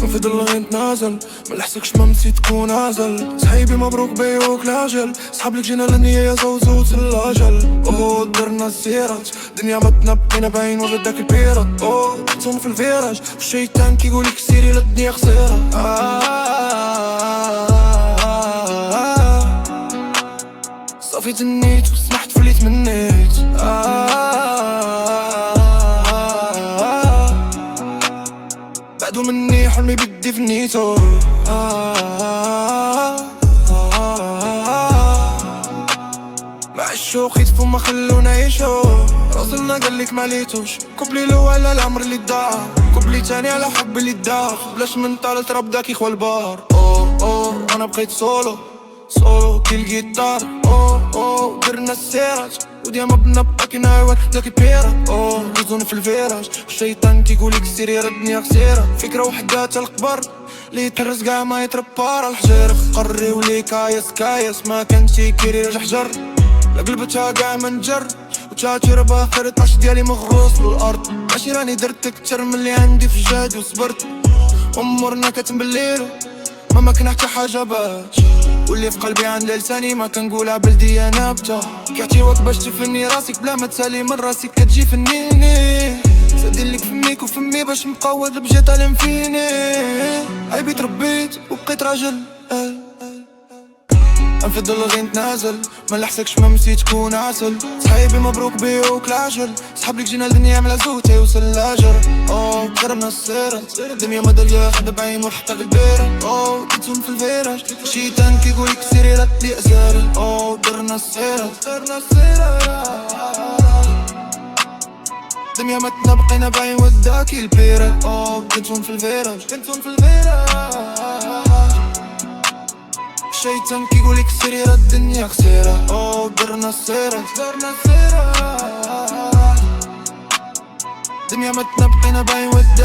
في ضل غير نتنازل، ملحسكش ما نسيت تكون عازل. صحيبي مبروك بيوك لاجل، صحاب لك جينا للنية يا زوزوت الاجل. اوه درنا السيرات، دنيا ما تنبقينا باين ولا داك البيرات. اوه تحطهم في الفيراج، والشيطان كيقولك سيري للدنيا خسيرة. صافي تنيت وسمحت فاللي تمنيت. بعدو مني حلمي بدي فنيتو. مع الشوق يطفو ما خلو نعيشو. راسلنا قالك ماليتوش، كوبلي الاول على العمر اللي ضاع، كوبلي تاني على حب اللي ضاع. بلاش من طالت راب داك يخوى البار. اوه انا بقيت سولو كي الجيتار. اوه درنا السيرات، وديما بنبقى كي نعاود داك البيرات. دوزون في الفيراج، الشيطان كيقولك سيري ردني خسيرة. فكرة وحدة تا القبر اللي يتهرس قاع ما يتربار. الحجر قري ولي كايس ما كانش كيري رجع حجر. قلبتها قاع منجر وتشاتر باخر 12 ديالي مغروس بالارض. ماشي راني درت كتر من اللي عندي في جهدي وصبرت. امورنا كتم بالليل ما كان حتى حاجه باش، واللي في قلبي عند لساني ما كنقولها بلدي انا بتا. كيعطيوك باش تفني راسك بلا ما تسالي من راسك كتجي فنيني. سادين لك فميك وفمي باش مقود بجي طالم فيني. عيبي تربيت وبقيت راجل. في ضل غير نتنازل، ما لحسكش ما نسيت تكون عسل. صحيبي مبروك بيوك لاجل، صحاب لك جينا لدنيا عملا زوت يوصل لاجر. درنا السيرات، الدنيا ما داريا حدا بعين وحتى البيرة. تنسون في الفيراج، الشيطان كيقولك سيري راتلي اساري. درنا السيرات، الدنيا ما تنبقينا بعين وداكي البيرة. تنسون في الفيراج، الشيطان كيقولك سيري راه الدنيا خسيرة. درنا السيرات، الدنيا ما تنبقينا باين وداك